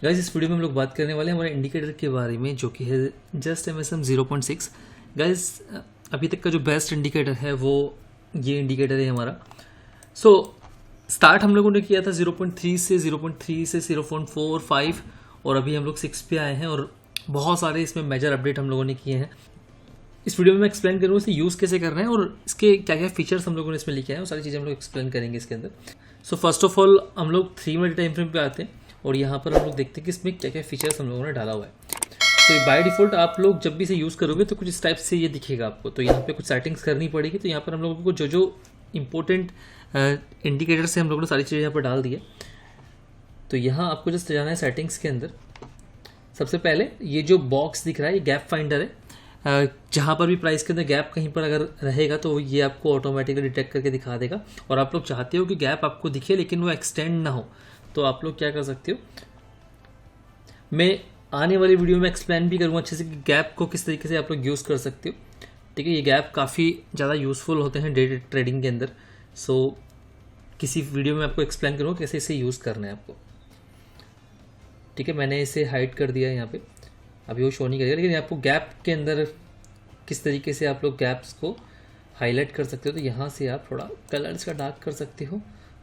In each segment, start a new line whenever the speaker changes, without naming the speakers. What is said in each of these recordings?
Guys इस video में हम लोग बात करने वाले हैं हमारे इंडिकेटर के बारे में जो कि है जस्ट MSM 0.6। गाइस अभी तक का जो बेस्ट इंडिकेटर है वो ये इंडिकेटर है हमारा। स्टार्ट हम लोगों ने किया था 0.3 से 0.3 से 0.4 5 और अभी हम लोग 6 पे आए हैं और बहुत सारे इसमें मेजर अपडेट हम लोगों ने किए हैं। इस वीडियो में मैं एक्सप्लेन करूँगा इसे यूज़ कैसे करना है और इसके क्या क्या फीचर्स हम लोगों ने इसमें लिखे हैं, वो सारी चीज़ें हम लोग एक्सप्लेन करेंगे इसके अंदर। सो फर्स्ट ऑफ ऑल हम लोग 3 मिनट टाइम फ्रेम पे आते हैं और यहाँ पर हम लोग देखते हैं कि इसमें क्या क्या फीचर्स हम लोगों ने डाला हुआ है। तो बाय डिफ़ॉल्ट आप लोग जब भी इसे यूज़ करोगे तो कुछ इस टाइप से ये दिखेगा आपको। तो यहाँ पे कुछ सेटिंग्स करनी पड़ेगी। तो यहाँ पर हम लोगों को जो जो इंपॉर्टेंट इंडिकेटर से हम लोगों ने सारी चीज़ें यहाँ पर डाल दी है। तो यहाँ आपको जस्ट जाना है सेटिंग्स के अंदर। सबसे पहले ये जो बॉक्स दिख रहा है ये गैप फाइंडर है। जहाँ पर भी प्राइस के अंदर गैप कहीं पर अगर रहेगा तो ये आपको ऑटोमेटिकली डिटेक्ट करके दिखा देगा। और आप लोग चाहते हो कि गैप आपको दिखे लेकिन वो एक्सटेंड ना हो, तो आप लोग क्या कर सकते हो, मैं आने वाली वीडियो में एक्सप्लेन भी करूँगा अच्छे से कि गैप को किस तरीके से आप लोग यूज़ कर सकते हो। ठीक है, ये गैप काफ़ी ज़्यादा यूज़फुल होते हैं डे ट्रेडिंग के अंदर। सो किसी वीडियो में आपको एक्सप्लेन करूँगा कैसे इसे यूज़ करना है आपको। ठीक है, मैंने इसे हाइड कर दिया है यहाँ पे, अभी वो शो नहीं करेगा। लेकिन आपको गैप के अंदर किस तरीके से आप लोग गैप्स को हाईलाइट कर सकते हो, तो यहाँ से आप थोड़ा कलर्स का डार्क कर सकते हो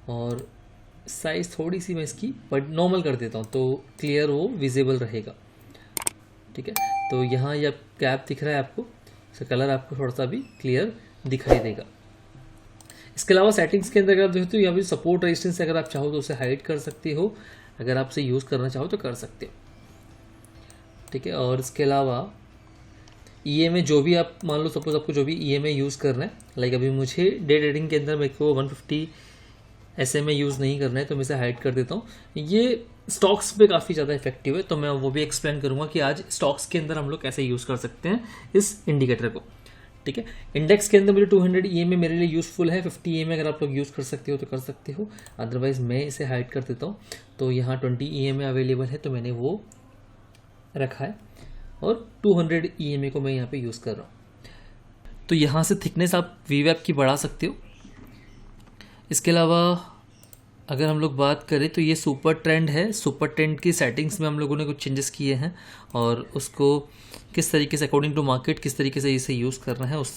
और साइज़ थोड़ी सी मैं इसकी बट नॉर्मल कर देता हूँ तो क्लियर वो विजिबल रहेगा। ठीक है, तो यहाँ ये गैप दिख रहा है आपको, इसका कलर आपको थोड़ा सा भी क्लियर दिखाई देगा। इसके अलावा सेटिंग्स के अंदर अगर आप देखते हो यहाँ पे सपोर्ट रेजिस्टेंस अगर आप चाहो तो उसे हाइड कर सकते हो, अगर आप इसे यूज़ करना चाहो तो कर सकते हो। ठीक है, और इसके अलावा EMA जो भी आप मान लो सपोज आपको जो भी EMA यूज़ करना है, लाइक अभी मुझे डे ट्रेडिंग के अंदर मेरे को 150 SMA यूज़ नहीं करना है तो मैं इसे हाइड कर देता हूँ। ये स्टॉक्स पे काफ़ी ज़्यादा इफेक्टिव है, तो मैं वो भी एक्सप्लेन करूँगा कि आज स्टॉक्स के अंदर हम लोग कैसे यूज़ कर सकते हैं इस इंडिकेटर को। ठीक है, इंडेक्स के अंदर मुझे 200 EMA मेरे लिए यूज़फुल है। 50 EMA अगर आप लोग यूज़ कर सकते हो तो कर सकते हो, अदरवाइज़ मैं इसे हाइड कर देता हूँ। तो यहाँ 20 EMA अवेलेबल है तो मैंने वो रखा है और 200 EMA को मैं यहाँ पे यूज़ कर रहा हूँ। तो यहाँ से थिकनेस आप VWAP की बढ़ा सकते हो। इसके अलावा अगर हम लोग बात करें तो ये सुपर ट्रेंड है। सुपर ट्रेंड की सेटिंग्स में हम लोगों ने कुछ चेंजेस किए हैं और उसको किस तरीके से अकॉर्डिंग टू मार्केट किस तरीके से इसे यूज़ करना है उस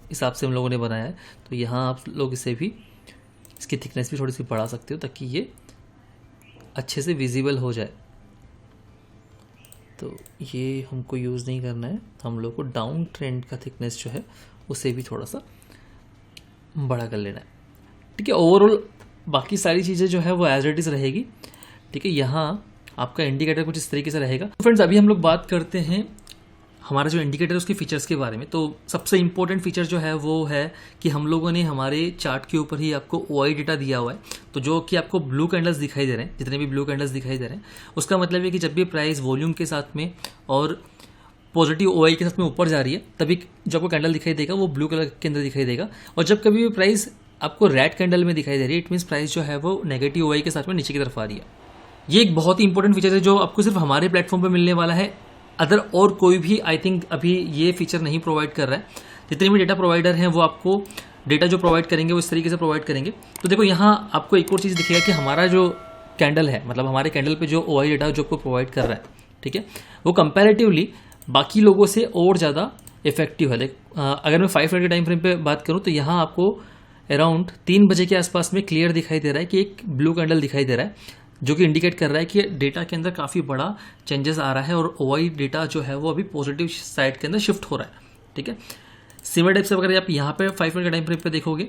हिसाब से हम लोगों ने बनाया है। तो यहाँ आप लोग इसे भी इसकी थिकनेस भी थोड़ी सी बढ़ा सकते हो ताकि ये अच्छे से विजिबल हो जाए। तो ये हमको यूज़ नहीं करना है, हम लोग को डाउन ट्रेंड का थिकनेस जो है उसे भी थोड़ा सा बड़ा कर लेना है। ठीक है, ओवरऑल बाकी सारी चीज़ें जो है वो एज इट इज़ रहेगी। ठीक है, यहाँ आपका इंडिकेटर कुछ इस तरीके से रहेगा। तो फ्रेंड्स अभी हम लोग बात करते हैं हमारा जो इंडिकेटर है उसके फीचर्स के बारे में। तो सबसे इंपॉर्टेंट फीचर जो है वो है कि हम लोगों ने हमारे चार्ट के ऊपर ही आपको OI डेटा दिया हुआ है। तो जो कि आपको ब्लू कैंडल्स दिखाई दे रहे हैं, जितने भी ब्लू कैंडल्स दिखाई दे रहे हैं, उसका मतलब है कि जब भी प्राइस वॉल्यूम के साथ में और पॉजिटिव OI के साथ में ऊपर जा रही है तभी जो आपको कैंडल दिखाई देगा वो ब्लू कलर के अंदर दिखाई देगा। और जब कभी भी प्राइस आपको रेड कैंडल में दिखाई दे रही है, इट मीन्स प्राइस जो है वो नेगेटिव OI के साथ में नीचे की तरफ आ रही है। ये एक बहुत ही इंपॉर्टेंट फीचर है जो आपको सिर्फ हमारे प्लेटफॉर्म पे मिलने वाला है। अदर और कोई भी आई थिंक अभी ये फीचर नहीं प्रोवाइड कर रहा है। जितने भी डेटा प्रोवाइडर हैं वो आपको डेटा जो प्रोवाइड करेंगे वो इस तरीके से प्रोवाइड करेंगे। तो देखो यहाँ आपको एक और चीज़ दिखेगा कि हमारा जो कैंडल है, मतलब हमारे कैंडल पे जो OI डेटा जो आपको प्रोवाइड कर रहा है, ठीक है, वो कंपैरेटिवली बाकी लोगों से और ज़्यादा इफेक्टिव है। अगर मैं 5 मिनट के टाइम फ्रेम पे बात करूँ तो यहाँ आपको अराउंड 3 बजे के आसपास में क्लियर दिखाई दे रहा है कि एक ब्लू कैंडल दिखाई दे रहा है जो कि इंडिकेट कर रहा है कि डेटा के अंदर काफ़ी बड़ा चेंजेस आ रहा है और OI डेटा जो है वो अभी पॉजिटिव साइड के अंदर शिफ्ट हो रहा है। ठीक है, सिमिलर टाइप से अगर आप यहाँ पे 5 मिनट के टाइम फ्रेम पे देखोगे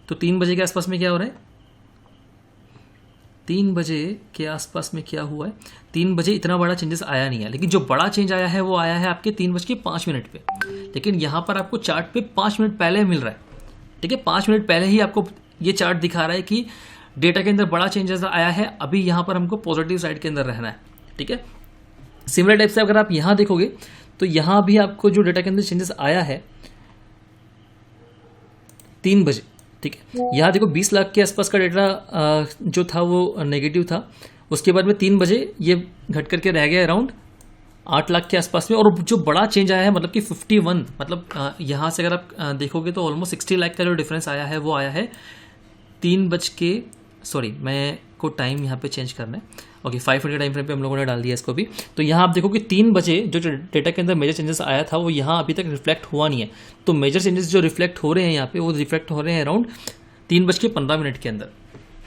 तो 3 बजे के आसपास में क्या हो रहा है, 3 बजे के आसपास में क्या हुआ है, 3 बजे इतना बड़ा चेंजेस आया नहीं है, लेकिन जो बड़ा चेंज आया है वो आया है आपके 3:05 पे। लेकिन यहाँ पर आपको चार्ट पे 5 मिनट पहले मिल रहा है। ठीक है, 5 मिनट पहले ही आपको ये चार्ट दिखा रहा है कि डेटा के अंदर बड़ा चेंजेस आया है, अभी यहाँ पर हमको पॉजिटिव साइड के अंदर रहना है। ठीक है, सिमिलर टाइप से अगर आप यहाँ देखोगे तो यहाँ भी आपको जो डेटा के अंदर चेंजेस आया है 3 बजे। ठीक है, यहाँ देखो 20 लाख के आसपास का डेटा जो था वो नेगेटिव था, उसके बाद में 3 बजे ये घट करके रह गया अराउंड 8 लाख के आसपास में। और जो बड़ा चेंज आया है मतलब कि 51, मतलब यहाँ से अगर आप देखोगे तो ऑलमोस्ट 60 लाख का जो डिफरेंस आया है वो आया है 3 बज के, सॉरी मैं को टाइम यहाँ पे चेंज करना है, ओके 5 मिनट के टाइम फ्रेम पे हम लोगों ने डाल दिया इसको भी। तो यहाँ आप देखो कि 3 बजे जो डेटा के अंदर मेजर चेंजेस आया था वो यहाँ अभी तक रिफ्लेक्ट हुआ नहीं है। तो मेजर चेंजेस जो रिफ्लेक्ट हो रहे हैं यहाँ पे वो रिफ्लेक्ट हो रहे हैं अराउंड 3:15 के अंदर,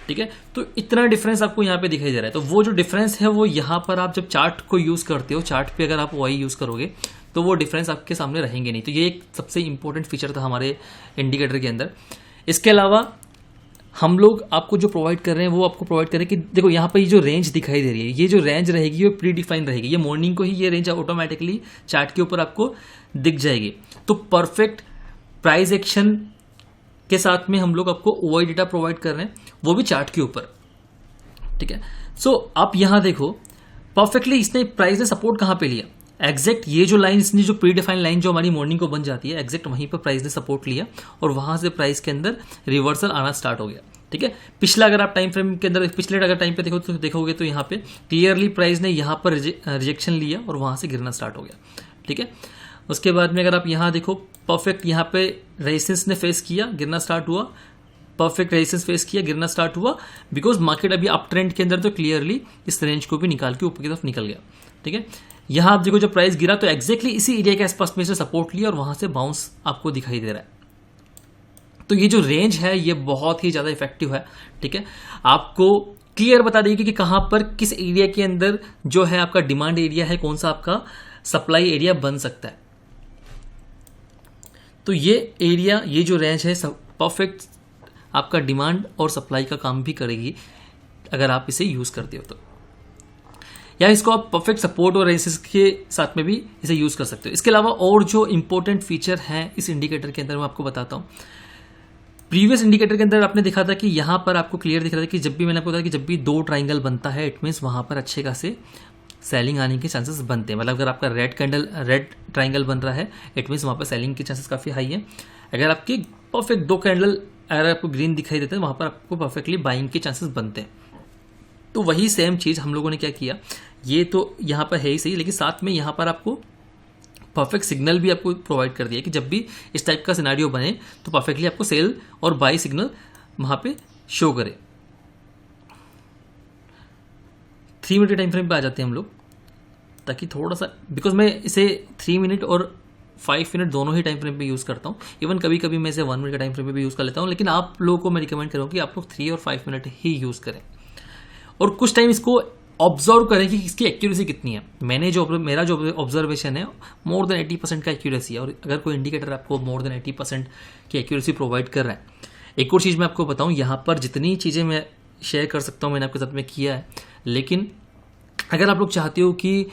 ठीक है। तो इतना डिफरेंस आपको यहाँ पे दिखाई दे रहा है। तो वो जो डिफरेंस है वो यहाँ पर आप जब चार्ट को यूज करते हो, चार्ट पे अगर आप वाई यूज करोगे तो वो डिफरेंस आपके सामने रहेंगे नहीं। तो ये एक सबसे इंपॉर्टेंट फीचर था हमारे इंडिकेटर के अंदर। इसके अलावा हम लोग आपको जो प्रोवाइड कर रहे हैं वो आपको प्रोवाइड करें कि देखो यहाँ पर ये जो रेंज दिखाई दे रही है, ये जो रेंज रहेगी वो प्री डिफाइन रहेगी। ये मॉर्निंग को ही ये रेंज ऑटोमेटिकली चार्ट के ऊपर आपको दिख जाएगी। तो परफेक्ट प्राइस एक्शन के साथ में हम लोग आपको ओआई डेटा प्रोवाइड कर रहे हैं, वो भी चार्ट के ऊपर, ठीक है। सो आप यहां देखो परफेक्टली इसने प्राइस ने सपोर्ट कहां पे लिया, एग्जैक्ट ये जो लाइन इसने जो प्री डिफाइंड लाइन जो हमारी मॉर्निंग को बन जाती है, एग्जैक्ट वहीं पर प्राइस ने सपोर्ट लिया और वहां से प्राइस के अंदर रिवर्सल आना स्टार्ट हो गया, ठीक है। पिछला अगर आप टाइम फ्रेम के अंदर पिछले अगर टाइम पे देखोगे तो यहाँ पे क्लियरली प्राइस ने यहाँ पर रिजेक्शन लिया और वहां से गिरना स्टार्ट हो गया, ठीक है। उसके बाद में अगर आप यहाँ देखो परफेक्ट यहाँ पे रेजिस्टेंस ने फेस किया, गिरना स्टार्ट हुआ, परफेक्ट रेजिस्टेंस फेस किया, गिरना स्टार्ट हुआ, बिकॉज मार्केट अभी अप ट्रेंड के अंदर तो क्लियरली इस रेंज को भी निकाल के ऊपर की तरफ निकल गया, ठीक है। यहां आप देखो जब प्राइस गिरा तो एक्जैक्टली इसी एरिया के आसपास में से सपोर्ट लिया और वहां से बाउंस आपको दिखाई दे रहा है। तो ये जो रेंज है ये बहुत ही ज्यादा इफेक्टिव है, ठीक है। आपको क्लियर बता देगी कि कहां पर किस एरिया के अंदर जो है आपका डिमांड एरिया है, कौन सा आपका सप्लाई एरिया बन सकता है। तो ये एरिया, ये जो रेंज है परफेक्ट आपका डिमांड और सप्लाई का काम भी करेगी अगर आप इसे यूज करते हो तो, या इसको आप परफेक्ट सपोर्ट और रेजिस्टेंस के साथ में भी इसे यूज कर सकते हो। इसके अलावा और जो इंपॉर्टेंट फीचर है इस इंडिकेटर के अंदर मैं आपको बताता हूं। प्रीवियस इंडिकेटर के अंदर आपने देखा था कि यहां पर आपको क्लियर दिख रहा था कि जब भी मैंने आपको बताया कि जब भी 2 ट्राइंगल बनता है इट मीन्स वहां पर अच्छे खासे सेलिंग आने के चांसेस बनते हैं। मतलब अगर आपका रेड ट्राइंगल बन रहा है इट मीन्स वहां पर सेलिंग के चांसेस काफी हाई है। अगर आपके परफेक्ट 2 कैंडल अगर आपको ग्रीन दिखाई देते हैं वहां पर आपको परफेक्टली बाइंग के चांसेस बनते हैं। तो वही सेम चीज हम लोगों ने क्या किया, ये तो यहां पर है ही सही, लेकिन साथ में यहां पर आपको परफेक्ट सिग्नल भी आपको प्रोवाइड कर दिया कि जब भी इस टाइप का सिनेरियो बने तो परफेक्टली आपको सेल और बाई सिग्नल वहां पे शो करे। 3 मिनट के टाइम फ्रेम पे आ जाते हैं हम लोग, ताकि थोड़ा सा, बिकॉज मैं इसे 3 मिनट और 5 मिनट दोनों ही टाइम फ्रेम पे यूज करता हूँ। इवन कभी कभी मैं इसे 1 मिनट के टाइम फ्रेम पे भी यूज कर लेता हूँ, लेकिन आप लोगों को मैं रिकमेंड करूँ कि आप लोग 3 और 5 मिनट ही यूज करें और कुछ टाइम इसको ऑब्जर्व करें कि इसकी एक्यूरेसी कितनी है। मेरा जो ऑब्जर्वेशन है मोर देन 80% का एक्यूरेसी है, और अगर कोई इंडिकेटर आपको मोर देन 80% की एक्यूरेसी प्रोवाइड कर रहा है। एक और चीज़ मैं आपको बताऊं, यहाँ पर जितनी चीज़ें मैं शेयर कर सकता हूँ मैंने आपके साथ में किया है, लेकिन अगर आप लोग चाहते हो कि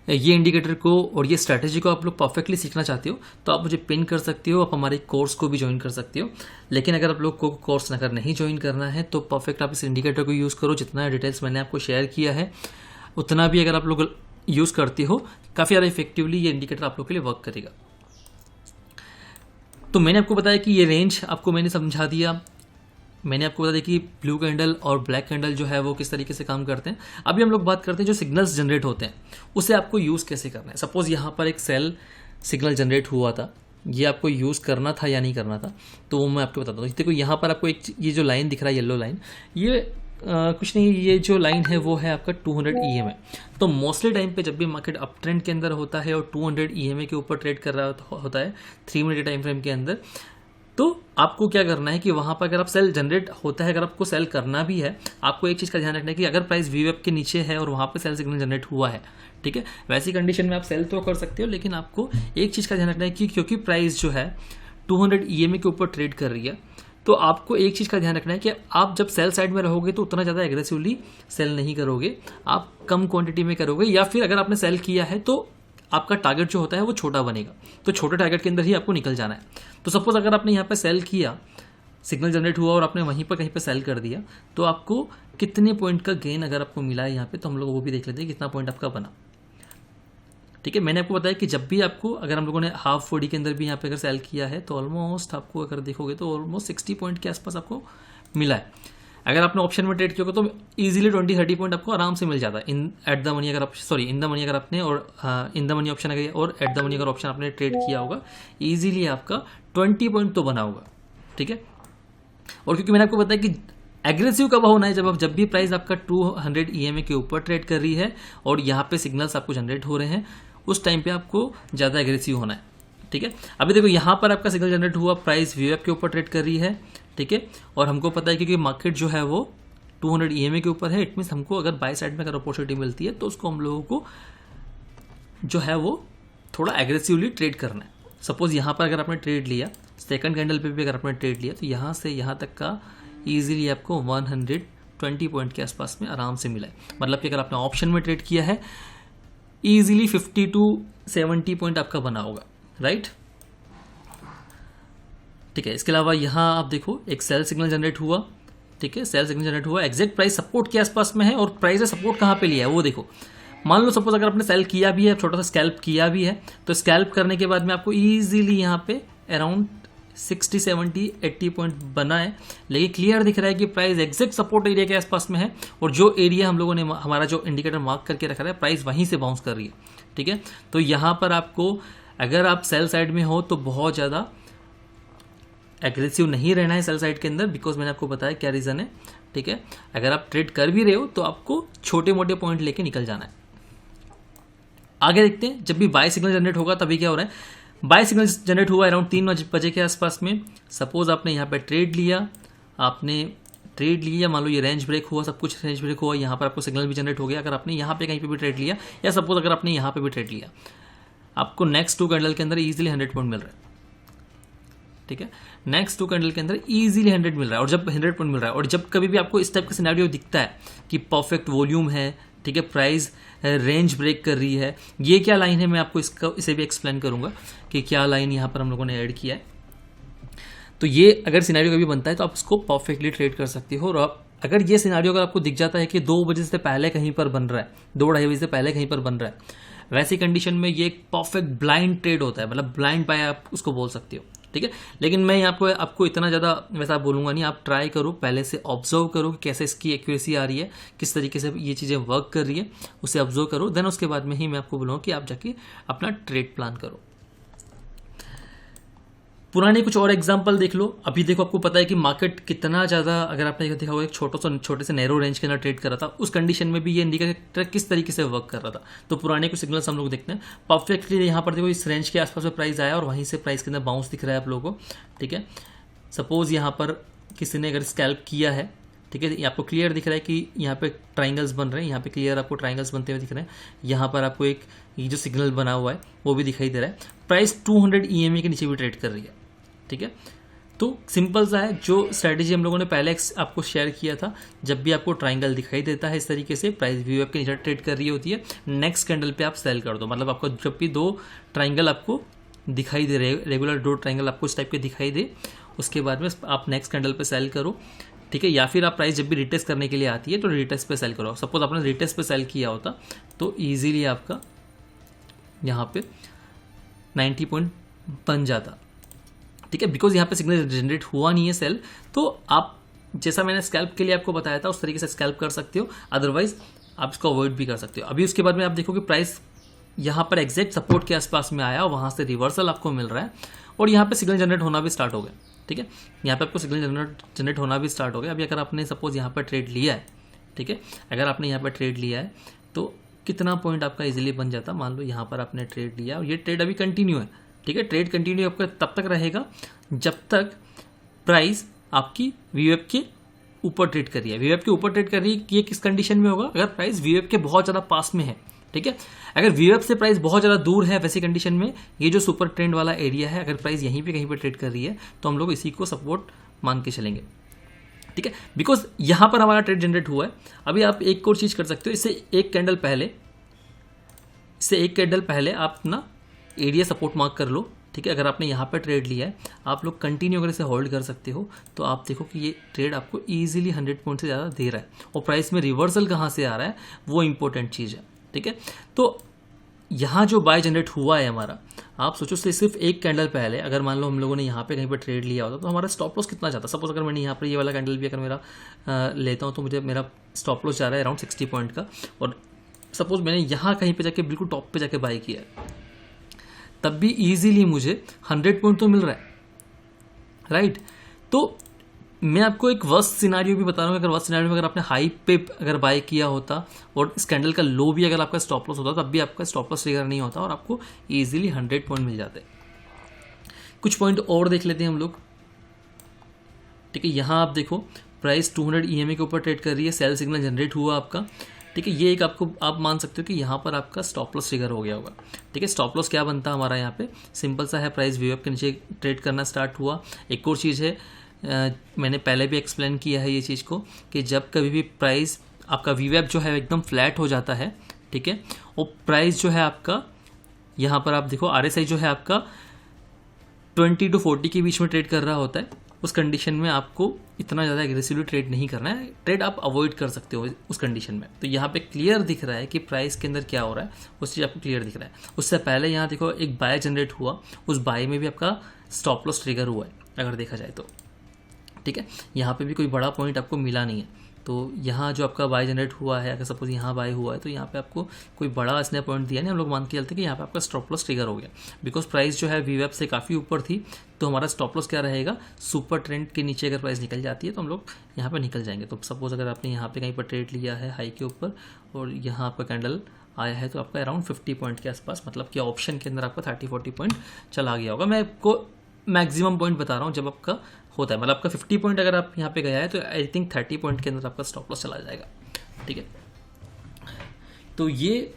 ये इंडिकेटर को और ये स्ट्रैटेजी को आप लोग परफेक्टली सीखना चाहते हो तो आप मुझे पिन कर सकते हो, आप हमारे कोर्स को भी ज्वाइन कर सकते हो। लेकिन अगर आप लोग को कोर्स अगर नहीं ज्वाइन करना है तो परफेक्ट आप इस इंडिकेटर को यूज़ करो। जितना डिटेल्स मैंने आपको शेयर किया है उतना भी अगर आप लोग यूज़ करते हो काफ़ी ज़्यादा इफेक्टिवली ये इंडिकेटर आप लोग के लिए वर्क करेगा। तो मैंने आपको बताया कि ये रेंज आपको मैंने समझा दिया, मैंने आपको बता दिया कि ब्लू कैंडल और ब्लैक कैंडल जो है वो किस तरीके से काम करते हैं। अभी हम लोग बात करते हैं जो सिग्नल्स जनरेट होते हैं उसे आपको यूज़ कैसे करना है। सपोज यहाँ पर एक सेल सिग्नल जनरेट हुआ था, ये आपको यूज़ करना था या नहीं करना था, तो वो मैं आपको बताता हूँ। देखो यहाँ पर आपको एक ये जो लाइन दिख रहा है येलो लाइन, ये कुछ नहीं, ये जो लाइन है वो है आपका 200 EMA। तो मोस्टली टाइम पे जब भी मार्केट अप ट्रेंड के अंदर होता है और 200 EMA के ऊपर ट्रेड कर रहा होता है 3 मिनट के टाइम फ्रेम के अंदर, तो आपको क्या करना है कि वहां पर अगर आप सेल जनरेट होता है, अगर आपको सेल करना भी है, आपको एक चीज का ध्यान रखना है कि अगर प्राइस वीवेप के नीचे है और वहां पर सेल सिग्नल जनरेट हुआ है, ठीक है, वैसी कंडीशन में आप सेल तो कर सकते हो, लेकिन आपको एक चीज का ध्यान रखना है कि क्योंकि प्राइस जो है 200 EMA के ऊपर ट्रेड कर रही है, तो आपको एक चीज का ध्यान रखना है कि आप जब सेल साइड में रहोगे तो उतना ज्यादा एग्रेसिवली सेल नहीं करोगे, आप कम क्वांटिटी में करोगे, या फिर अगर आपने सेल किया है तो आपका टारगेट जो होता है वो छोटा बनेगा, तो छोटे टारगेट के अंदर ही आपको निकल जाना है। तो सपोज अगर आपने यहाँ पे सेल किया, सिग्नल जनरेट हुआ और आपने वहीं पर कहीं पे सेल कर दिया, तो आपको कितने पॉइंट का गेन अगर आपको मिला है यहाँ पे, तो हम लोग वो भी देख लेते हैं कितना पॉइंट आपका बना, ठीक है। मैंने आपको बताया कि जब भी आपको, अगर हम लोगों ने हाफ 40 के अंदर भी यहाँ पे अगर सेल किया है तो ऑलमोस्ट आपको अगर देखोगे तो ऑलमोस्ट 60 पॉइंट के आसपास आपको मिला है। अगर आपने ऑप्शन में ट्रेड किया होगा तो इजीली 20-30 पॉइंट आपको आराम से मिल जाता है इन द मनी अगर आपने और इन द मनी ऑप्शन अगर और एट द मनी अगर ऑप्शन आपने ट्रेड किया होगा, इजीली आपका 20 पॉइंट तो बना होगा, ठीक है। और क्योंकि मैंने आपको बताया कि एग्रेसिव कब होना है, जब भी प्राइस आपका 200 EMA के ऊपर ट्रेड कर रही है और यहाँ पे सिग्नल्स आपको जनरेट हो रहे हैं, उस टाइम पे आपको ज़्यादा एग्रेसिव होना है। ठीक है, अभी देखो यहाँ पर आपका सिग्नल जनरेट हुआ, प्राइस VWAP के ऊपर ट्रेड कर रही है। ठीक है, और हमको पता है क्योंकि मार्केट जो है वो 200 EMA के ऊपर है, इट मीन्स हमको अगर बाय साइड में अगर अपॉर्चुनिटी मिलती है तो उसको हम लोगों को जो है वो थोड़ा एग्रेसिवली ट्रेड करना है। सपोज यहाँ पर अगर आपने ट्रेड लिया, सेकंड कैंडल पे भी अगर आपने ट्रेड लिया, तो यहाँ से यहाँ तक का इजीली आपको 120 पॉइंट के आसपास में आराम से मिला है। मतलब कि अगर आपने ऑप्शन में ट्रेड किया है, इजीली 50 to 70 पॉइंट आपका बना होगा, राइट। ठीक है, इसके अलावा यहाँ आप देखो एक सेल सिग्नल जनरेट हुआ। ठीक है, सेल सिग्नल जनरेट हुआ, एग्जैक्ट प्राइस सपोर्ट के आसपास में है, और प्राइस ने सपोर्ट कहाँ पे लिया है वो देखो। मान लो सपोज अगर आपने सेल किया भी है, छोटा सा स्कैल्प किया भी है, तो स्कैल्प करने के बाद में आपको इजीली यहाँ पे अराउंड 60, 70, 80 पॉइंट बना है, लेकिन क्लियर दिख रहा है कि प्राइस एग्जैक्ट सपोर्ट एरिया के आसपास में है, और जो एरिया हम लोगों ने हमारा जो इंडिकेटर मार्क करके रखा है, प्राइस वहीं से बाउंस कर रही है। ठीक है, तो यहाँ पर आपको अगर आप सेल साइड में हो तो बहुत ज़्यादा एग्रेसिव नहीं रहना है सेल साइड के अंदर, बिकॉज मैंने आपको बताया क्या रीज़न है। ठीक है, अगर आप ट्रेड कर भी रहे हो तो आपको छोटे मोटे पॉइंट लेके निकल जाना है। आगे देखते हैं, जब भी बाय सिग्नल जनरेट होगा तभी क्या हो रहा है। बाय सिग्नल जनरेट हुआ अराउंड 3 बजे के आसपास में। सपोज आपने यहाँ पे ट्रेड लिया, मान लो ये रेंज ब्रेक हुआ, सब कुछ रेंज ब्रेक हुआ, यहाँ पर आपको सिग्नल भी जनरेट हो गया। अगर आपने यहाँ पे कहीं पे भी ट्रेड लिया, या सपोज अगर आपने यहाँ पे भी ट्रेड लिया, आपको नेक्स्ट 2 कैंडल के अंदर इजीली 100 पॉइंट मिल रहा है। ठीक है, नेक्स्ट 2 कैंडल के अंदर इजीली 100 मिल रहा है, और जब 100 पॉइंट मिल रहा है, और जब कभी भी आपको इस टाइप का सिनेरियो दिखता है कि परफेक्ट वॉल्यूम है, ठीक है, प्राइस रेंज ब्रेक कर रही है, ये क्या लाइन है, मैं आपको इसे भी एक्सप्लेन करूंगा कि क्या लाइन यहाँ पर हम लोगों ने ऐड किया है। तो ये अगर सिनेरियो कभी बनता है तो आप इसको परफेक्टली ट्रेड कर सकते हो। और अगर ये सिनेरियो अगर आपको दिख जाता है कि 2 बजे से पहले कहीं पर बन रहा है, 2-2:30 बजे से पहले कहीं पर बन रहा है, वैसी कंडीशन में ये एक परफेक्ट ब्लाइंड ट्रेड होता है, मतलब ब्लाइंड बाय आप उसको बोल सकते हो। ठीक है, लेकिन मैं यहाँ पे आपको इतना ज़्यादा वैसा बोलूँगा नहीं, आप ट्राई करो, पहले से ऑब्जर्व करो कि कैसे इसकी एक्यूरेसी आ रही है, किस तरीके से ये चीज़ें वर्क कर रही है, उसे ऑब्जर्व करो, देन उसके बाद में ही मैं आपको बोलूँगा कि आप जाके अपना ट्रेड प्लान करो। पुराने कुछ और एग्जाम्पल देख लो। अभी देखो आपको पता है कि मार्केट कितना ज़्यादा, अगर आपने देखा होगा एक छोटे से नैरो रेंज के अंदर ट्रेड कर रहा था, उस कंडीशन में भी ये इंडिकेटर किस तरीके से वर्क कर रहा था। तो पुराने कुछ सिग्नल्स हम लोग देखते हैं। परफेक्टली यहाँ पर देखो इस रेंज के आसपास में प्राइस आया और वहीं से प्राइस के अंदर बाउंस दिख रहा है आप लोगों को। ठीक है, सपोज यहाँ पर किसी ने अगर स्कैल्प किया है, ठीक है, आपको क्लियर दिख रहा है कि यहाँ पे ट्राइंगल्स बन रहे हैं, यहाँ पे क्लियर आपको ट्राइंगल्स बनते हुए दिख रहे हैं। यहाँ पर आपको एक ये जो सिग्नल बना हुआ है वो भी दिखाई दे रहा है। प्राइस 200 EMA के नीचे भी ट्रेड कर रही है। ठीक है, तो सिंपल सा है, जो स्ट्रैटेजी हम लोगों ने पहले आपको शेयर किया था, जब भी आपको ट्राइंगल दिखाई देता है इस तरीके से, प्राइस VWAP के नीचे ट्रेड कर रही होती है, नेक्स्ट कैंडल पे आप सेल कर दो। मतलब आपको जब भी 2 ट्राइंगल आपको दिखाई दे, रेगुलर 2 ट्राइंगल आपको इस टाइप के दिखाई दे, उसके बाद में आप नेक्स्ट कैंडल पे सेल करो। ठीक है, या फिर आप प्राइस जब भी रिटेस्ट करने के लिए आती है तो रिटेस्ट पे सेल करो। सपोज आपने रिटेस्ट पे सेल किया होता तो ईजिली आपका यहाँ पे 90 पॉइंट बन जाता। ठीक है, बिकॉज यहाँ पे सिग्नल जनरेट हुआ नहीं है सेल, तो आप जैसा मैंने स्कैल्प के लिए आपको बताया था उस तरीके से स्कैल्प कर सकते हो, अदरवाइज आप इसको अवॉइड भी कर सकते हो। अभी उसके बाद में आप देखो कि प्राइस यहाँ पर एग्जैक्ट सपोर्ट के आसपास में आया, वहाँ से रिवर्सल आपको मिल रहा है, और यहाँ पे सिग्नल जनरेट होना भी स्टार्ट हो गया। ठीक है, यहाँ पे आपको सिग्नल जनरेट होना भी स्टार्ट हो गया। अभी अगर आपने सपोज यहाँ पर ट्रेड लिया है, ठीक है, अगर आपने यहाँ पर ट्रेड लिया है तो कितना पॉइंट आपका इजीली बन जाता। मान लो यहाँ पर आपने ट्रेड लिया और ये ट्रेड अभी कंटिन्यू है। ठीक है, ट्रेड कंटिन्यू आपका तब तक रहेगा जब तक प्राइस आपकी VWAP के ऊपर ट्रेड कर रही है। VWAP के ऊपर ट्रेड कर रही है, ये किस कंडीशन में होगा, अगर प्राइस VWAP के बहुत ज़्यादा पास में है। ठीक है, अगर VWAP से प्राइस बहुत ज़्यादा दूर है, वैसी कंडीशन में ये जो सुपर ट्रेंड वाला एरिया है, अगर प्राइस यहीं पे कहीं पे ट्रेड कर रही है तो हम लोग इसी को सपोर्ट मान के चलेंगे। ठीक है, बिकॉज यहाँ पर हमारा ट्रेड जनरेट हुआ है। अभी आप एक और चीज़ कर सकते हो, इससे एक कैंडल पहले आप ना एरिया सपोर्ट मार्क कर लो। ठीक है, अगर आपने यहाँ पर ट्रेड लिया है, आप लोग कंटिन्यू अगर इसे होल्ड कर सकते हो तो आप देखो कि ये ट्रेड आपको इजीली 100 पॉइंट से ज़्यादा दे रहा है, और प्राइस में रिवर्सल कहाँ से आ रहा है वो इंपॉर्टेंट चीज़ है। ठीक है, तो यहाँ जो बाय जनरेट हुआ है हमारा, आप सोचो सिर्फ एक कैंडल पहले अगर मान लो हम लोगों ने यहाँ पे कहीं पर ट्रेड लिया होता तो हमारा स्टॉप लॉस कितना जाता। सपोज अगर मैंने यहाँ पर ये वाला कैंडल भी अगर मेरा लेता हूँ तो मुझे मेरा स्टॉप लॉस जा रहा है अराउंड 60 पॉइंट का, और सपोज मैंने यहाँ कहीं पे जाके बिल्कुल टॉप पे जाके बाय किया है, तब भी इजीली मुझे 100 पॉइंट तो मिल रहा है, राइट। तो मैं आपको एक वर्स्ट सिनारियो भी बता रहा हूँ। अगर वर्स्ट सिनारियो में अगर आपने हाई पे अगर बाय किया होता और इस कैंडल का लो भी अगर आपका स्टॉप लॉस होता तब भी आपका स्टॉप लॉस ट्रिगर नहीं होता और आपको इजीली 100 पॉइंट मिल जाते। कुछ पॉइंट और देख लेते हैं हम लोग। ठीक है, यहाँ आप देखो प्राइस 200 EMA के ऊपर ट्रेड कर रही है, सेल सिग्नल जनरेट हुआ आपका। ठीक है, ये एक आपको आप मान सकते हो कि यहाँ पर आपका स्टॉप लॉस ट्रिगर हो गया होगा। ठीक है, स्टॉप लॉस क्या बनता है हमारा यहाँ पे, सिंपल सा है, प्राइस वीवेप के नीचे ट्रेड करना स्टार्ट हुआ। एक और चीज़ है, मैंने पहले भी एक्सप्लेन किया है ये चीज़ को कि जब कभी भी प्राइस आपका वीवेप जो है एकदम फ्लैट हो जाता है, ठीक है, और प्राइस जो है आपका यहाँ पर आप देखो RSI जो है आपका 20 to 40 के बीच में ट्रेड कर रहा होता है, उस कंडीशन में आपको इतना ज़्यादा एग्रेसिवली ट्रेड नहीं करना है, ट्रेड आप अवॉइड कर सकते हो उस कंडीशन में। तो यहाँ पे क्लियर दिख रहा है कि प्राइस के अंदर क्या हो रहा है, उस चीज़ आपको क्लियर दिख रहा है। उससे पहले यहाँ देखो एक बाय जनरेट हुआ, उस बाय में भी आपका स्टॉप लॉस ट्रिगर हुआ है अगर देखा जाए तो। ठीक है, यहाँ पे भी कोई बड़ा पॉइंट आपको मिला नहीं है। तो यहाँ जो आपका बाय जनरेट हुआ है, अगर सपोज यहाँ बाय हुआ है तो यहाँ पे आपको कोई बड़ा इसने पॉइंट दिया नहीं, हम लोग मान के चलते हैं कि यहाँ पे आपका स्टॉप लॉस ट्रिगर हो गया। बिकॉज प्राइस जो है वीवेप से काफ़ी ऊपर थी, तो हमारा स्टॉप लॉस क्या रहेगा, सुपर ट्रेंड के नीचे अगर प्राइस निकल जाती है तो हम लोग यहाँ पर निकल जाएंगे। तो सपोज अगर आपने यहाँ पे कहीं पर ट्रेड लिया है हाई के ऊपर और यहाँ आपका कैंडल आया है तो आपका अराउंड 50 पॉइंट के आसपास, मतलब कि ऑप्शन के अंदर आपका 30-40 पॉइंट चला गया होगा। मैं आपको मैक्सिमम पॉइंट बता रहा हूँ जब आपका होता है, मतलब आपका 50 पॉइंट अगर आप यहाँ पे गया है तो आई थिंक 30 पॉइंट के अंदर आपका स्टॉप लॉस चला जाएगा। ठीक है, तो ये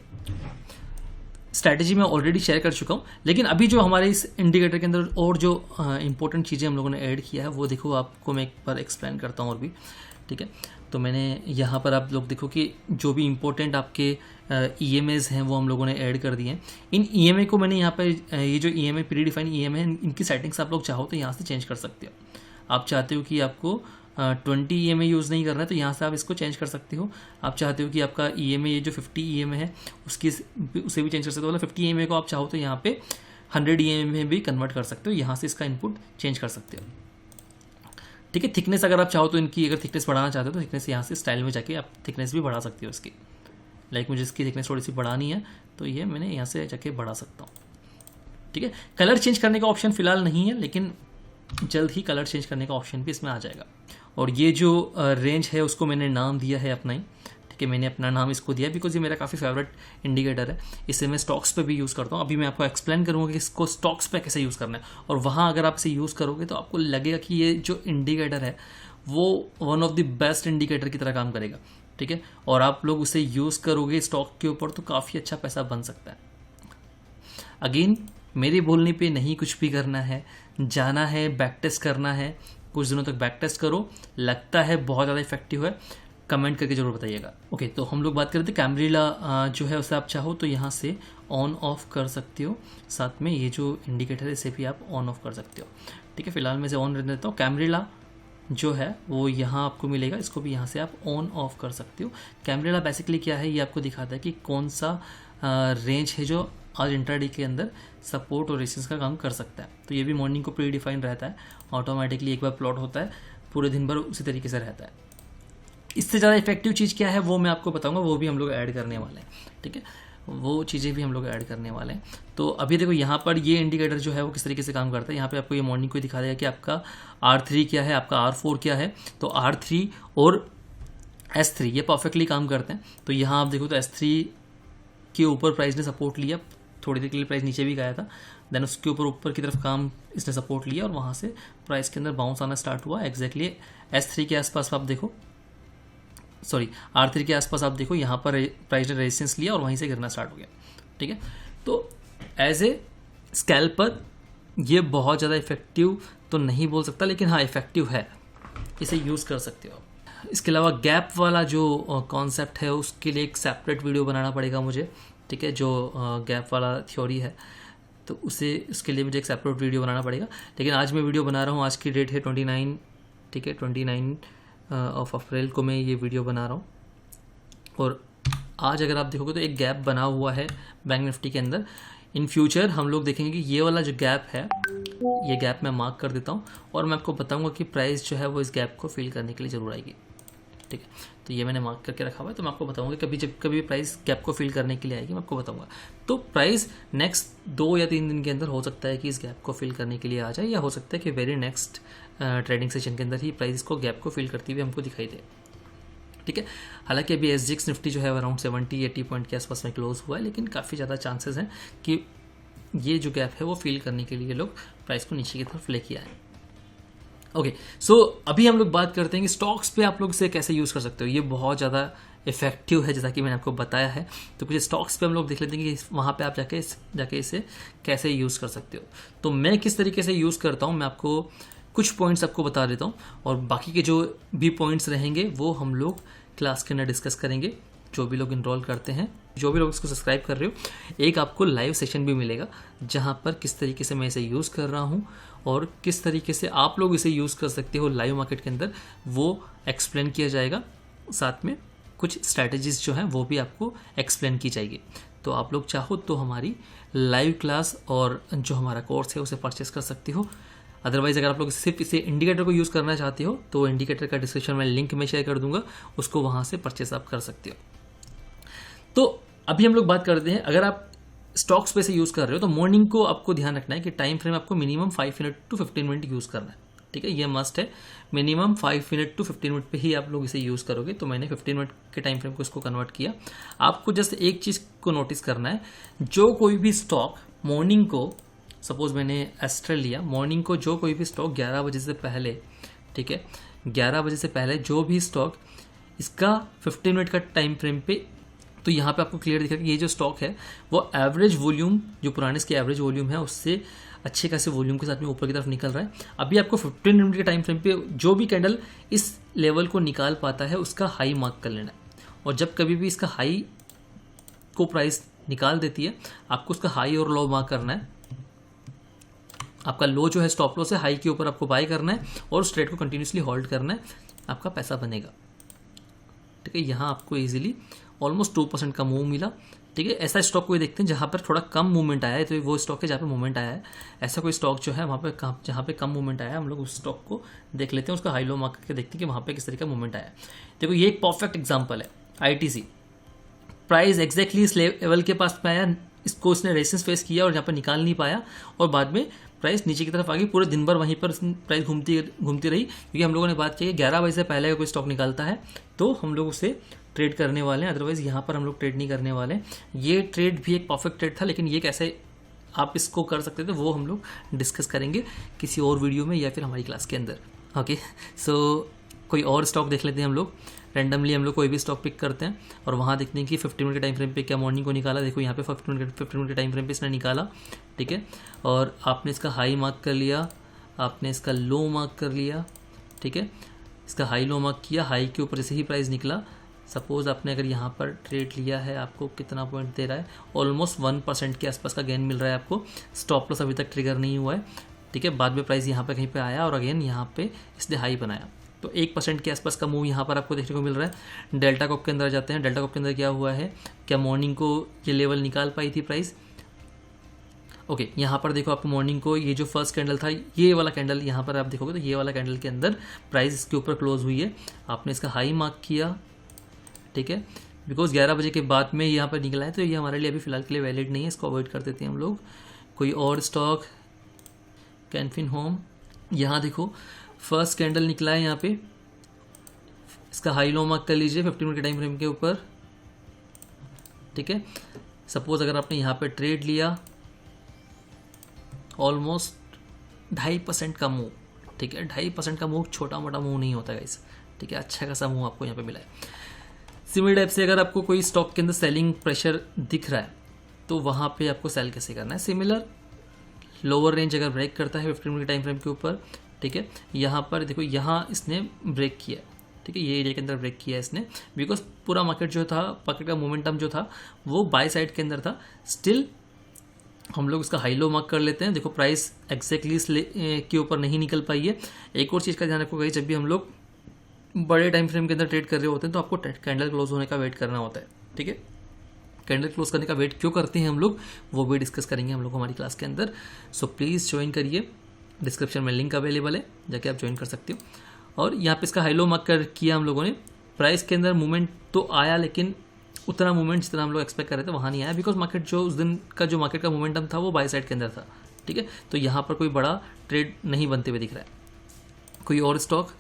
स्ट्रैटेजी मैं ऑलरेडी शेयर कर चुका हूँ, लेकिन अभी जो हमारे इस इंडिकेटर के अंदर और जो इंपॉर्टेंट चीज़ें हम लोगों ने ऐड किया है वो देखो, आपको मैं एक बार एक्सप्लेन करता हूँ और भी। ठीक है, तो मैंने यहाँ पर आप लोग देखो कि जो भी इम्पोर्टेंट आपके EMAs हैं वो हम लोगों ने ऐड कर दिए हैं। इन EMA को मैंने यहाँ पर ये जो EMA प्री डिफाइंड EMA है, इनकी सेटिंग्स आप लोग चाहो तो यहाँ से चेंज कर सकते हो। आप चाहते हो कि आपको 20 EMA यूज़ नहीं करना है तो यहाँ से आप इसको चेंज कर सकते हो। आप चाहते हो कि आपका EMA ये जो 50 EMA है उसे भी चेंज कर सकते हो, मतलब 50 EMA को आप चाहो तो यहाँ पे 100 EMA में भी कन्वर्ट कर सकते हो, यहाँ से इसका इनपुट चेंज कर सकते हो। ठीक है, थिकनेस अगर आप चाहो तो इनकी अगर थिकनेस बढ़ाना चाहते हो तो थिकनेस यहाँ से स्टाइल में जाके आप थिकनेस भी बढ़ा सकते हो इसकी। लाइक मुझे इसकी थिकनेस थोड़ी सी बढ़ानी है तो ये मैंने यहाँ से जाके बढ़ा सकता हूँ। ठीक है, कलर चेंज करने का ऑप्शन फिलहाल नहीं है, लेकिन जल्द ही कलर चेंज करने का ऑप्शन भी इसमें आ जाएगा। और ये जो रेंज है उसको मैंने नाम दिया है अपना ही। ठीक है, मैंने अपना नाम इसको दिया बिकॉज ये मेरा काफ़ी फेवरेट इंडिकेटर है, इसे मैं स्टॉक्स पे भी यूज़ करता हूँ। अभी मैं आपको एक्सप्लेन करूँगा कि इसको स्टॉक्स पे कैसे यूज़ करना है, और वहाँ अगर आप इसे यूज़ करोगे तो आपको लगेगा कि ये जो इंडिकेटर है वो one of the best indicator की तरह काम करेगा। ठीक है, और आप लोग उसे यूज़ करोगे स्टॉक के ऊपर तो काफ़ी अच्छा पैसा बन सकता है। अगेन मेरे बोलने पे नहीं कुछ भी करना है, जाना है बैक टेस्ट करना है, कुछ दिनों तक बैक टेस्ट करो, लगता है बहुत ज़्यादा इफेक्टिव है, कमेंट करके जरूर बताइएगा। ओके, तो हम लोग बात करते हैं कैमरिला जो है उसे आप चाहो तो यहाँ से ऑन ऑफ कर सकते हो, साथ में ये जो इंडिकेटर है इसे भी आप ऑन ऑफ कर सकते हो। ठीक है, फिलहाल मैं इसे ऑन रहने देता हूँ। कैमरिला जो है वो यहाँ आपको मिलेगा, इसको भी यहाँ से आप ऑन ऑफ कर सकते हो। कैमरिला बेसिकली क्या है, ये आपको दिखाता है कि कौन सा रेंज है जो आज इंट्राडे के अंदर सपोर्ट और रेजिस्टेंस का काम कर सकता है। तो ये भी मॉर्निंग को प्री डिफाइंड रहता है, ऑटोमेटिकली एक बार प्लॉट होता है, पूरे दिन भर उसी तरीके से रहता है। इससे ज़्यादा इफेक्टिव चीज़ क्या है वो मैं आपको बताऊंगा, वो भी हम लोग ऐड करने वाले हैं। ठीक है, वो चीज़ें भी हम लोग ऐड करने वाले हैं। तो अभी देखो यहाँ पर ये इंडिकेटर जो है वो किस तरीके से काम करता है। यहाँ पे आपको ये मॉर्निंग को दिखा देगा कि आपका R3 क्या है, आपका R4 क्या है। तो R3 और S3 ये परफेक्टली काम करते हैं। तो यहाँ आप देखो तो S3 के ऊपर प्राइस ने सपोर्ट लिया, थोड़ी देर के लिए प्राइस नीचे भी गया था, देन उसके ऊपर की तरफ काम इसने सपोर्ट लिया और वहाँ से प्राइस के अंदर बाउंस आना स्टार्ट हुआ। एग्जैक्टली S3 के आसपास आप देखो, सॉरी R3 के आसपास आप देखो, यहाँ पर प्राइस ने रेजिस्टेंस लिया और वहीं से गिरना स्टार्ट हो गया। ठीक है, तो एज ए स्कैल्पर ये बहुत ज़्यादा इफेक्टिव तो नहीं बोल सकता, लेकिन हाँ इफेक्टिव है, इसे यूज़ कर सकते हो। इसके अलावा गैप वाला जो कॉन्सेप्ट है उसके लिए एक सेपरेट वीडियो बनाना पड़ेगा मुझे। ठीक है, जो गैप वाला थ्योरी है तो उसके लिए मुझे एक सेपरेट वीडियो बनाना पड़ेगा, लेकिन आज मैं वीडियो बना रहा हूँ। आज की डेट है 29। ठीक है, 29 ऑफ अप्रैल को मैं ये वीडियो बना रहा हूँ। और आज अगर आप देखोगे तो एक गैप बना हुआ है बैंक निफ्टी के अंदर। इन फ्यूचर हम लोग देखेंगे कि ये वाला जो गैप है, ये गैप मैं मार्क कर देता हूँ और मैं आपको बताऊँगा कि प्राइस जो है वो इस गैप को फिल करने के लिए ज़रूर आएगी। ठीक है, तो ये मैंने मार्क करके रखा हुआ है। तो मैं आपको बताऊंगा कभी जब कभी प्राइस गैप को फिल करने के लिए आएगी मैं आपको बताऊंगा। तो प्राइस नेक्स्ट 2 या 3 दिन के अंदर हो सकता है कि इस गैप को फिल करने के लिए आ जाए, या हो सकता है कि वेरी नेक्स्ट ट्रेडिंग सेशन के अंदर ही प्राइस को गैप को फिल करती हुई हमको दिखाई दे। ठीक है, हालांकि अभी SGX निफ्टी जो है अराउंड 70-80 पॉइंट के आसपास में क्लोज हुआ है, लेकिन काफ़ी ज़्यादा चांसेस हैं कि ये जो गैप है वो फिल करने के लिए लोग प्राइस को नीचे की तरफ लेके आए। ओके, सो अभी हम लोग बात करते हैं कि स्टॉक्स पे आप लोग इसे कैसे यूज़ कर सकते हो। ये बहुत ज़्यादा इफेक्टिव है जैसा कि मैंने आपको बताया है। तो कुछ स्टॉक्स पे हम लोग देख लेते हैं कि वहाँ पे आप जाके इसे कैसे यूज़ कर सकते हो। तो मैं किस तरीके से यूज़ करता हूँ मैं आपको कुछ पॉइंट्स आपको बता देता हूँ, और बाकी के जो भी पॉइंट्स रहेंगे वो हम लोग क्लास के अंदर डिस्कस करेंगे। जो भी लोग इनरोल करते हैं, जो भी लोग इसको सब्सक्राइब कर रहे हो, एक आपको लाइव सेशन भी मिलेगा जहाँ पर किस तरीके से मैं इसे यूज़ कर रहा हूँ और किस तरीके से आप लोग इसे यूज़ कर सकते हो लाइव मार्केट के अंदर, वो एक्सप्लेन किया जाएगा। साथ में कुछ स्ट्रैटेजीज जो हैं वो भी आपको एक्सप्लेन की जाएगी। तो आप लोग चाहो तो हमारी लाइव क्लास और जो हमारा कोर्स है उसे परचेस कर सकते हो। अदरवाइज अगर आप लोग सिर्फ इसे इंडिकेटर को यूज़ करना चाहते हो तो इंडिकेटर का डिस्क्रिप्शन में लिंक में शेयर कर दूंगा, उसको वहाँ से परचेस आप कर सकते हो। तो अभी हम लोग बात करते हैं, अगर आप स्टॉक्स पे से यूज़ कर रहे हो तो मॉर्निंग को आपको ध्यान रखना है कि टाइम फ्रेम आपको minimum 5 minute to 15 minute use करना है। ठीक है, ये मस्ट है, मिनिमम 5 मिनट टू 15 मिनट पे ही आप लोग इसे यूज़ करोगे। तो मैंने 15 मिनट के टाइम फ्रेम को इसको कन्वर्ट किया। आपको जस्ट एक चीज़ को नोटिस करना है, जो कोई भी स्टॉक मॉर्निंग को, सपोज मैंने एस्ट्रल लिया, मॉर्निंग को जो कोई भी स्टॉक 11 बजे से पहले, ठीक है 11 बजे से पहले जो भी स्टॉक इसका 15 मिनट का टाइम फ्रेम पे, तो यहाँ पे आपको क्लियर दिखेगा कि ये जो स्टॉक है वो एवरेज वॉल्यूम, जो पुराने इसके एवरेज वॉल्यूम है उससे अच्छे खासे वॉल्यूम के साथ में ऊपर की तरफ निकल रहा है। अभी आपको 15 मिनट के टाइम फ्रेम पे जो भी कैंडल इस लेवल को निकाल पाता है उसका हाई मार्क कर लेना है, और जब कभी भी इसका हाई को प्राइस निकाल देती है आपको उसका हाई और लो मार्क करना है। आपका लो जो है स्टॉप लॉस है, हाई के ऊपर आपको बाय करना है और उस ट्रेड को कंटिन्यूसली होल्ड करना है, आपका पैसा बनेगा। ठीक है, यहाँ आपको इजीली ऑलमोस्ट 2% का मूव मिला। ठीक है, ऐसा स्टॉक कोई देखते हैं जहाँ पर थोड़ा कम मूवमेंट आया है, तो वो स्टॉक है जहाँ पे मूवमेंट आया है। ऐसा कोई स्टॉक जो है वहाँ पे जहाँ पे कम मूवमेंट आया है, हम लोग उस स्टॉक को देख लेते हैं, उसका हाई लो मार्क करके देखते हैं कि वहाँ पे किस तरीके का मूवमेंट आया है। देखो ये एक परफेक्ट एग्जाम्पल है, ITC प्राइस एग्जैक्टली इस लेवल के पास में आया, इसको इसने रेजिस्टेंस फेस किया और जहाँ पर निकाल नहीं पाया, और बाद में प्राइस नीचे की तरफ आ गई। पूरे दिन भर वहीं पर प्राइस घूमती रही, क्योंकि हम लोगों ने बात की है 11 बजे से पहले कोई स्टॉक निकालता है तो हम लोग उसे ट्रेड करने वाले हैं, अदरवाइज यहाँ पर हम लोग ट्रेड नहीं करने वाले। ये ट्रेड भी एक परफेक्ट ट्रेड था, लेकिन ये कैसे आप इसको कर सकते थे वो हम लोग डिस्कस करेंगे किसी और वीडियो में या फिर हमारी क्लास के अंदर। ओके, सो कोई और स्टॉक देख लेते हैं हम लोग। रैंडमली हम लोग कोई भी स्टॉक पिक करते हैं और वहाँ देखते हैं कि 15 मिनट के टाइम फ्रेम पे क्या मॉर्निंग को निकाला। देखो यहाँ पे 15 मिनट के टाइम फ्रेम पे इसने निकाला। ठीक है, और आपने इसका हाई मार्क कर लिया, आपने इसका लो मार्क कर लिया। ठीक है, इसका हाई लो मार्क किया, हाई के ऊपर जैसे ही प्राइस निकला, सपोज आपने अगर यहाँ पर ट्रेड लिया है, आपको कितना पॉइंट दे रहा है, ऑलमोस्ट 1% के आसपास का गेन मिल रहा है आपको। स्टॉप लॉस अभी तक ट्रिगर नहीं हुआ है। ठीक है, बाद में प्राइस यहाँ पे कहीं पे आया और अगेन यहाँ पे इसने हाई बनाया, तो 1% के आसपास का मूव यहाँ पर आपको देखने को मिल रहा है। डेल्टा कॉप के अंदर जाते हैं। डेल्टा कॉप के अंदर क्या हुआ है, क्या मॉर्निंग को ये लेवल निकाल पाई थी प्राइस? ओके, यहाँ पर देखो आपको मॉर्निंग को ये जो फर्स्ट कैंडल था, ये वाला कैंडल यहाँ पर आप देखोगे तो ये वाला कैंडल के अंदर प्राइस इसके ऊपर क्लोज हुई है। आपने इसका हाई मार्क किया। ठीक है, बिकॉज 11 बजे के बाद में यहाँ पर निकला है, तो ये हमारे लिए अभी फिलहाल के लिए वैलिड नहीं है, इसको अवॉइड कर देते हैं हम लोग। कोई और स्टॉक, कैनफिन होम, यहाँ देखो फर्स्ट कैंडल निकला है, यहाँ पे इसका हाई लो मार्क कर लीजिए 15 मिनट के टाइम फ्रेम के ऊपर। ठीक है, सपोज अगर आपने यहाँ पे ट्रेड लिया, ऑलमोस्ट 2.5% का मूव। ठीक है, 2.5% का मूव छोटा मोटा मूव नहीं होता गाइस। ठीक है, अच्छा खासा मूव आपको यहाँ पे मिला है। सिमिलर टाइप से अगर आपको कोई स्टॉक के अंदर सेलिंग प्रेशर दिख रहा है तो वहाँ पे आपको सेल कैसे करना है। सिमिलर लोअर रेंज अगर ब्रेक करता है 15 मिनट टाइम फ्रेम के ऊपर, ठीक है, यहाँ पर देखो यहाँ इसने ब्रेक किया। ठीक है, ये एरिया के अंदर ब्रेक किया इसने, बिकॉज पूरा मार्केट जो था, मार्केट का मोमेंटम जो था वो बाय साइड के अंदर था। स्टिल हम लोग इसका हाई लो मार्क कर लेते हैं। देखो प्राइस एग्जैक्टली इस के ऊपर नहीं निकल पाई है। एक और चीज़ का ध्यान रखो, जब भी हम लोग बड़े टाइम फ्रेम के अंदर ट्रेड कर रहे होते हैं तो आपको कैंडल क्लोज होने का वेट करना होता है। ठीक है, कैंडल क्लोज करने का वेट क्यों करते हैं हम लोग, वो भी डिस्कस करेंगे हम लोग हमारी क्लास के अंदर। सो प्लीज़ ज्वाइन करिए, डिस्क्रिप्शन में लिंक अवेलेबल है, जाके आप ज्वाइन कर सकते हो। और यहाँ पे इसका हाई लो मार्क कर किया हम लोगों ने प्राइस के अंदर मूवमेंट तो आया, लेकिन उतना मूवमेंट जितना हम लोग एक्सपेक्ट कर रहे थे वहाँ नहीं आया, बिकॉज मार्केट जो उस दिन का जो मार्केट का मोमेंटम था वो बाय साइड के अंदर था। ठीक है, तो यहाँ पर कोई बड़ा ट्रेड नहीं बनते हुए दिख रहा है। कोई और स्टॉक,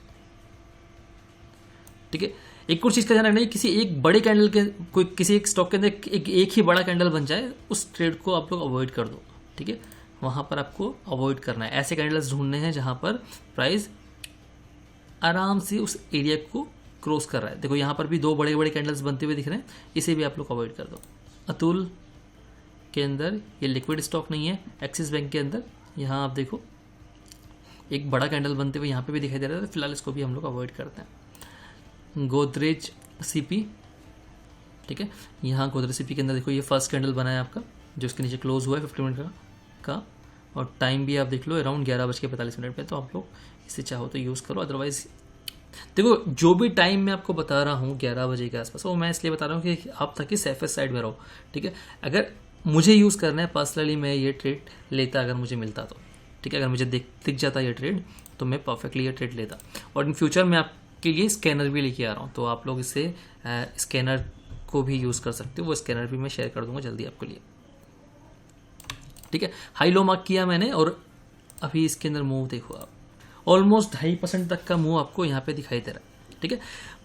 ठीक है, एक और चीज़ का ध्यान रखना है, किसी एक बड़े कैंडल के कोई किसी एक स्टॉक के अंदर एक ही बड़ा कैंडल बन जाए, उस ट्रेड को आप लोग अवॉइड कर दो। ठीक है, वहाँ पर आपको अवॉइड करना है। ऐसे कैंडल्स ढूंढने हैं जहाँ पर प्राइस आराम से उस एरिया को क्रॉस कर रहा है। देखो यहाँ पर भी दो बड़े बड़े कैंडल्स बनते हुए दिख रहे हैं, इसे भी आप लोग अवॉइड कर दो। अतुल के अंदर ये लिक्विड स्टॉक नहीं है, एक्सिस बैंक के अंदर यहाँ आप देखो एक बड़ा कैंडल बनते हुए यहाँ पे भी दिखाई दे रहा है, तो फिलहाल इसको भी हम लोग अवॉइड करते हैं। गोदरेज सीपी, ठीक है, यहाँ गोदरेज सीपी के अंदर देखो ये फर्स्ट कैंडल बना है आपका, जो उसके नीचे क्लोज हुआ है 50 मिनट का और टाइम भी आप देख लो अराउंड 11:45 पे। तो आप लोग इसे चाहो तो यूज़ करो, अदरवाइज देखो जो भी टाइम मैं आपको बता रहा हूँ 11 बजे के आसपास, वो मैं इसलिए बता रहा हूँ कि आप ताकि सेफेस्ट साइड में रहो। ठीक है, अगर मुझे यूज़ करना है पर्सनली, मैं ये ट्रेड लेता अगर मुझे मिलता तो। ठीक है, अगर मुझे दिख जाता ये ट्रेड तो मैं परफेक्टली ये ट्रेड लेता। और इन फ्यूचर मैं आपके लिए स्कैनर भी लेके आ रहा हूँ, तो आप लोग इससे स्कैनर को भी यूज़ कर सकते हो। वो स्कैनर भी मैं शेयर कर दूंगा जल्दी आपके लिए। ठीक है, हाई लो मार्क किया मैंने और अभी इसके अंदर मूव देखो आप, ऑलमोस्ट 2.5% तक का मूव आपको यहाँ पे दिखाई दे रहा है। ठीक है,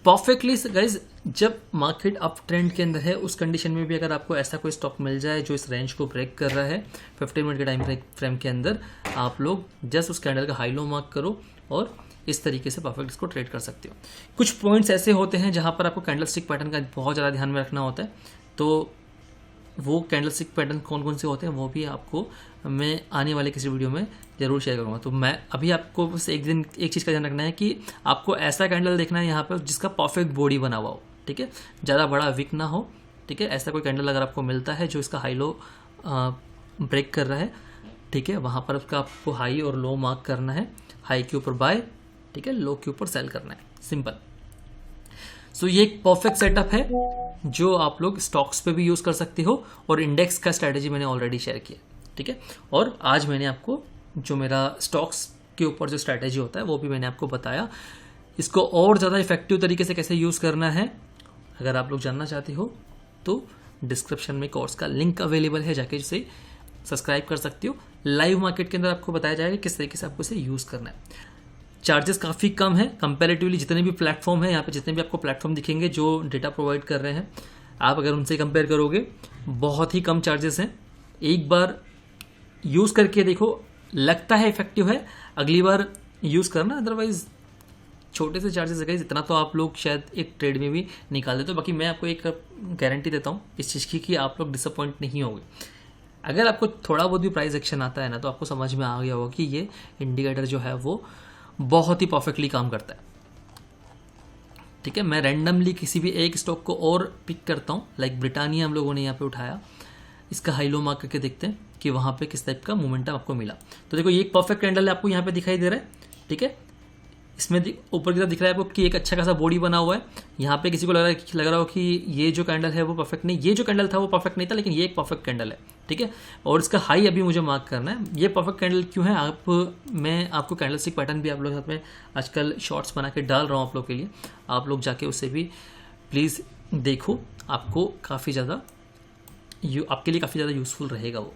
परफेक्टली गाइज, जब मार्केट अप ट्रेंड के अंदर है उस कंडीशन में भी अगर आपको ऐसा कोई स्टॉक मिल जाए जो इस रेंज को ब्रेक कर रहा है 15 मिनट के टाइम फ्रेम के अंदर, आप लोग जस्ट उस कैंडल का हाई लो मार्क करो और इस तरीके से परफेक्ट इसको ट्रेड कर सकते हो। कुछ पॉइंट्स ऐसे होते हैं जहाँ पर आपको कैंडल स्टिक पैटर्न का बहुत ज़्यादा ध्यान में रखना होता है, तो वो कैंडल स्टिक पैटर्न कौन कौन से होते हैं वो भी आपको मैं आने वाले किसी वीडियो में ज़रूर शेयर करूँगा। तो मैं अभी आपको बस एक चीज़ का ध्यान रखना है कि आपको ऐसा कैंडल देखना है यहाँ पर जिसका परफेक्ट बॉडी बना हुआ हो। ठीक है, ज़्यादा बड़ा विक ना हो। ठीक है, ऐसा कोई कैंडल अगर आपको मिलता है जो इसका हाई लो ब्रेक कर रहा है, ठीक है, वहाँ पर उसका आपको हाई और लो मार्क करना है। हाई के ऊपर बाय, ठीक है, लो के ऊपर सेल करना है, सिंपल। सो ये एक परफेक्ट सेटअप है जो आप लोग स्टॉक्स पे भी यूज़ कर सकते हो, और इंडेक्स का स्ट्रैटेजी मैंने ऑलरेडी शेयर किया। ठीक है, और आज मैंने आपको जो मेरा स्टॉक्स के ऊपर जो स्ट्रैटेजी होता है वो भी मैंने आपको बताया। इसको और ज़्यादा इफेक्टिव तरीके से कैसे यूज़ करना है अगर आप लोग जानना चाहते हो तो डिस्क्रिप्शन में कोर्स का लिंक अवेलेबल है, जाके इसे सब्सक्राइब कर सकते हो। लाइव मार्केट के अंदर आपको बताया जाएगा किस तरीके से आपको इसे यूज़ करना है। चार्जेस काफ़ी कम है कंपैरेटिवली, जितने भी प्लेटफॉर्म है यहाँ पे, जितने भी आपको प्लेटफॉर्म दिखेंगे जो डेटा प्रोवाइड कर रहे हैं, आप अगर उनसे कंपेयर करोगे बहुत ही कम चार्जेस हैं। एक बार यूज़ करके देखो, लगता है इफेक्टिव है, अगली बार यूज़ करना, अदरवाइज छोटे से चार्जेस है, इतना तो आप लोग शायद एक ट्रेड में भी निकाल देते हो। बाकी मैं आपको एक गारंटी देता हूँ इस चीज़ की कि आप लोग डिसअपॉइंट नहीं होंगे। अगर आपको थोड़ा बहुत भी प्राइस एक्शन आता है ना, तो आपको समझ में आ गया होगा कि ये इंडिकेटर जो है वो बहुत ही परफेक्टली काम करता है। ठीक है, मैं रैंडमली किसी भी एक स्टॉक को और पिक करता हूँ, लाइक ब्रिटानिया हम लोगों ने यहाँ पे उठाया, इसका हाई लो मार्क करके देखते हैं कि वहाँ पे किस टाइप का मोमेंटम आपको मिला। तो देखो ये एक परफेक्ट कैंडल आपको यहाँ पे दिखाई दे रहा है। ठीक है, इसमें ऊपर की तरफ दिख रहा है आपको कि एक अच्छा खासा बॉडी बना हुआ है। यहाँ पे किसी को लग रहा हो कि ये जो कैंडल है वो परफेक्ट नहीं, ये जो कैंडल था वो परफेक्ट नहीं था, लेकिन ये एक परफेक्ट कैंडल है। ठीक है, और इसका हाई अभी मुझे मार्क करना है। ये परफेक्ट कैंडल क्यों है, मैं आपको कैंडल स्टिक पैटर्न भी आप लोग साथ में आजकल शॉर्ट्स बना के डाल रहा हूँ आप लोग के लिए, आप लोग जाके उससे भी प्लीज़ देखो, आपको काफ़ी ज़्यादा आपके लिए काफ़ी ज़्यादा यूज़फुल रहेगा वो।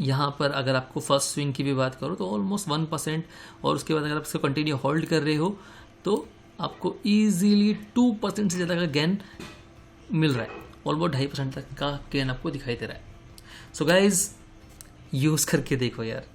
यहाँ पर अगर आपको फर्स्ट स्विंग की भी बात करो तो ऑलमोस्ट 1%, और उसके बाद अगर आप इसको कंटिन्यू होल्ड कर रहे हो तो आपको ईजीली 2% से ज़्यादा का गेन मिल रहा है, ऑलमोस्ट 2.5% तक का गेन आपको दिखाई दे रहा है। सो गाइज यूज़ करके देखो यार।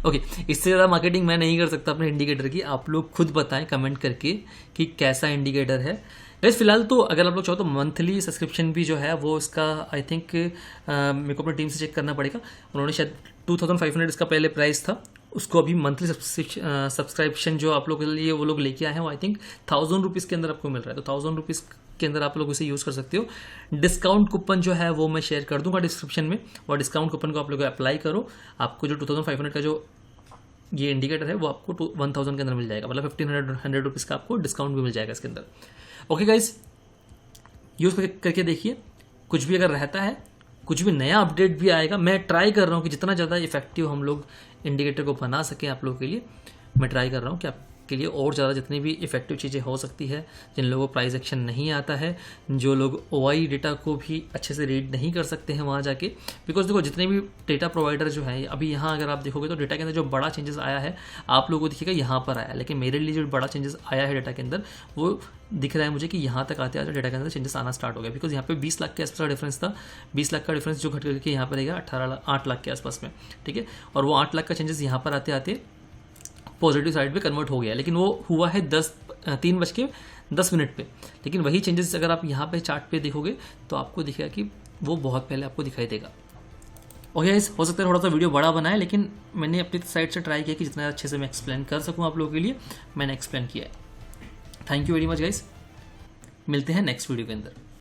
ओके, इससे ज़्यादा मार्केटिंग मैं नहीं कर सकता अपने इंडिकेटर की, आप लोग खुद बताएं कमेंट करके कि कैसा इंडिकेटर है। गाइस फिलहाल तो अगर आप लोग चाहो तो मंथली सब्सक्रिप्शन भी जो है वो इसका आई थिंक मेरे को अपनी टीम से चेक करना पड़ेगा। उन्होंने शायद 2500 इसका पहले प्राइस था, उसको अभी मंथली सब्सक्रिप्शन जो आप लोग के लिए वो लोग लेके आए हैं वो आई थिंक 1000 रुपीज़ के अंदर आपको मिल रहा है। तो 1000 रुपीज़ के अंदर आप लोग उसे यूज़ कर सकते हो। डिस्काउंट कूपन जो है वो मैं शेयर कर दूंगा डिस्क्रिप्शन में, और डिस्काउंट कूपन को आप लोग अप्लाई करो, आपको जो 2500 का जो ये इंडिकेटर है वो आपको 1000 के अंदर मिल जाएगा, मतलब 1500 रुपीज़ का आपको डिस्काउंट भी मिल जाएगा इसके अंदर। ओके गाइज, यूज़ करके देखिए, कुछ भी अगर रहता है, कुछ भी नया अपडेट भी आएगा, मैं ट्राई कर रहा हूँ कि जितना ज़्यादा इफेक्टिव हम लोग इंडिकेटर को बना सकें आप लोगों के लिए, मैं ट्राई कर रहा हूँ कि आप के लिए और ज़्यादा जितनी भी इफेक्टिव चीज़ें हो सकती है, जिन लोगों को प्राइस एक्शन नहीं आता है, जो लोग OI डेटा को भी अच्छे से रीड नहीं कर सकते हैं वहाँ जाके, बिकॉज देखो जितने भी डेटा प्रोवाइडर जो है अभी यहाँ अगर आप देखोगे तो डेटा के अंदर जो बड़ा चेंजेस आया है आप लोगों को दिखेगा यहाँ पर आया, लेकिन मेरे लिए जो बड़ा चेंजेस आया है डेटा के अंदर वो दिख रहा है मुझे कि यहाँ तक आते आते डेटा के अंदर चेंजेस आना स्टार्ट हो गया, बिकॉज यहाँ पे 20 लाख के आसपास का डिफरेंस था, 20 लाख का डिफरेंस जो घट करके यहाँ पर रहेगा 8 लाख के आसपास में, ठीक है। और वो 8 लाख का चेंजेस यहाँ पर आते आते पॉजिटिव साइड पे कन्वर्ट हो गया, लेकिन वो हुआ है 3:10 पे, लेकिन वही चेंजेस अगर आप यहाँ पे चार्ट पे देखोगे तो आपको दिखेगा कि वो बहुत पहले आपको दिखाई देगा। ओके गाइस, हो सकता है थोड़ा सा वीडियो बड़ा बना है, लेकिन मैंने अपनी साइड से ट्राई किया कि जितना अच्छे से मैं एक्सप्लेन कर सकूँ आप लोगों के लिए मैंने एक्सप्लेन किया है। Thank you very much guys, मिलते हैं नेक्स्ट वीडियो के अंदर।